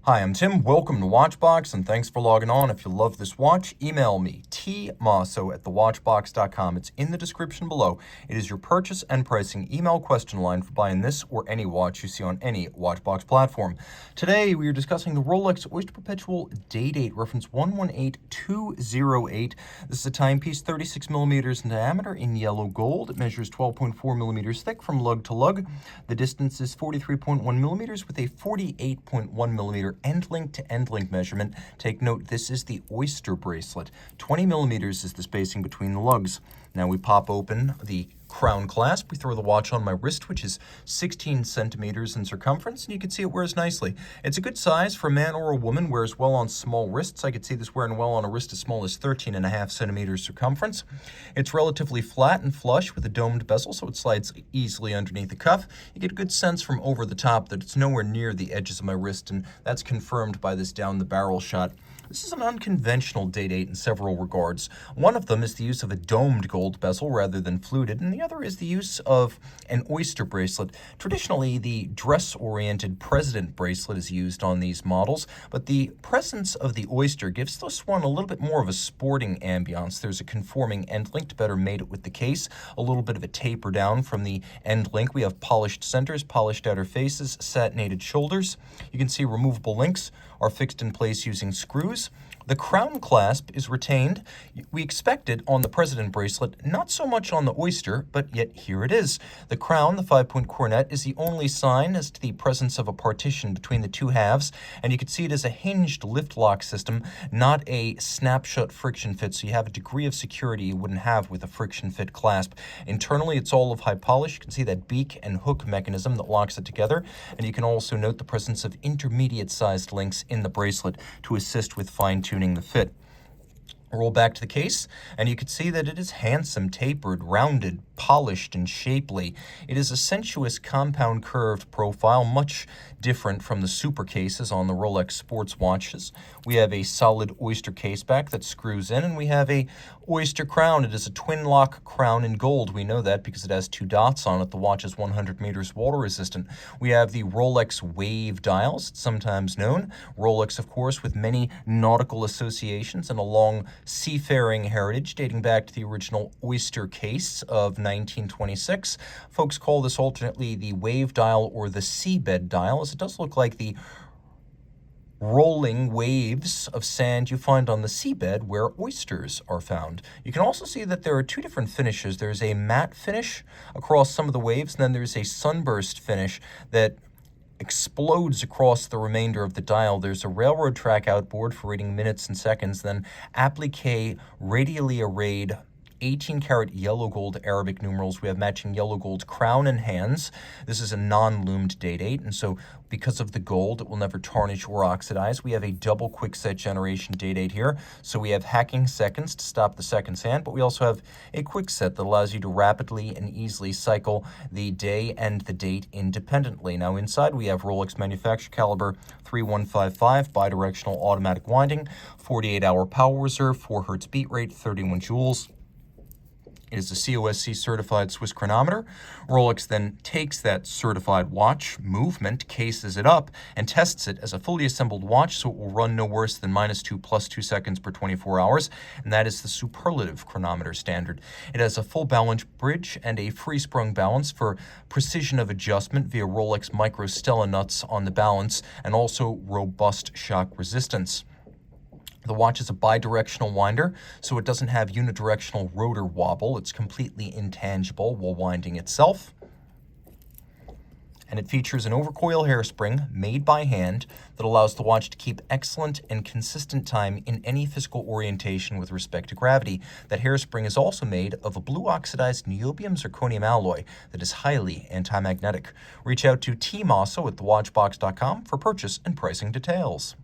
Hi, I'm Tim. Welcome to Watchbox, and thanks for logging on. If you love this watch, email me, tmosso@thewatchbox.com. It's in the description below. It is your purchase and pricing email question line for buying this or any watch you see on any Watchbox platform. Today, we are discussing the Rolex Oyster Perpetual Day-Date, reference 118208. This is a timepiece 36 millimeters in diameter in yellow gold. It measures 12.4 millimeters thick from lug to lug. The distance is 43.1 millimeters with a 48.1 millimeter end-link to end-link measurement. Take note, this is the Oyster bracelet. 20 millimeters is the spacing between the lugs. Now we pop open the crown clasp. We throw the watch on my wrist, which is 16 centimeters in circumference, and you can see it wears nicely. It's a good size for a man or a woman, wears well on small wrists. I could see this wearing well on a wrist as small as 13.5 centimeters circumference. It's relatively flat and flush with a domed bezel, so it slides easily underneath the cuff. You get a good sense from over the top that it's nowhere near the edges of my wrist, and that's confirmed by this down the barrel shot. This is an unconventional Day-Date in several regards. One of them is the use of a domed gold bezel rather than fluted, and the other is the use of an Oyster bracelet. Traditionally, the dress-oriented President bracelet is used on these models, but the presence of the Oyster gives this one a little bit more of a sporting ambiance. There's a conforming end link to better mate it with the case, a little bit of a taper down from the end link. We have polished centers, polished outer faces, satinated shoulders. You can see removable links are fixed in place using screws. The crown clasp is retained. We expect it on the President bracelet, not so much on the Oyster, but yet here it is. The crown, the 5-point coronet, is the only sign as to the presence of a partition between the two halves, and you can see it as a hinged lift lock system, not a snapshot friction fit, so you have a degree of security you wouldn't have with a friction fit clasp. Internally, it's all of high polish. You can see that beak and hook mechanism that locks it together, and you can also note the presence of intermediate-sized links in the bracelet to assist with fine-tuning the fit. Roll back to the case, and you can see that it is handsome, tapered, rounded, polished, and shapely. It is a sensuous compound curved profile, much different from the super cases on the Rolex sports watches. We have a solid Oyster case back that screws in, and we have a Oyster crown. It is a twin lock crown in gold. We know that because it has two dots on it. The watch is 100 meters water resistant. We have the Rolex wave dials, it's sometimes known. Rolex, of course, with many nautical associations and a long seafaring heritage dating back to the original Oyster case of 1926. Folks call this alternately the wave dial or the seabed dial, as it does look like the rolling waves of sand you find on the seabed where oysters are found. You can also see that there are two different finishes. There's a matte finish across some of the waves, and then there's a sunburst finish that explodes across the remainder of the dial. There's a railroad track outboard for reading minutes and seconds, then applique radially arrayed 18-karat yellow gold Arabic numerals. We have matching yellow gold crown and hands. This is a non-loomed Day-Date, and so because of the gold, it will never tarnish or oxidize. We have a double quickset generation Day-Date here, so we have hacking seconds to stop the seconds hand, but we also have a quickset that allows you to rapidly and easily cycle the day and the date independently. Now inside we have Rolex manufacturer caliber 3155 bidirectional automatic winding, 48-hour power reserve, 4 hertz beat rate, 31 joules. It is a COSC certified Swiss chronometer. Rolex then takes that certified watch movement, cases it up, and tests it as a fully assembled watch, so it will run no worse than -2 + 2 seconds per 24 hours, and that is the superlative chronometer standard. It has a full balance bridge and a free-sprung balance for precision of adjustment via Rolex micro Stella nuts on the balance, and also robust shock resistance. The watch is a bidirectional winder, so it doesn't have unidirectional rotor wobble. It's completely intangible while winding itself. And it features an overcoil hairspring made by hand that allows the watch to keep excellent and consistent time in any physical orientation with respect to gravity. That hairspring is also made of a blue oxidized niobium zirconium alloy that is highly anti-magnetic. Reach out to Team Mosso at thewatchbox.com for purchase and pricing details.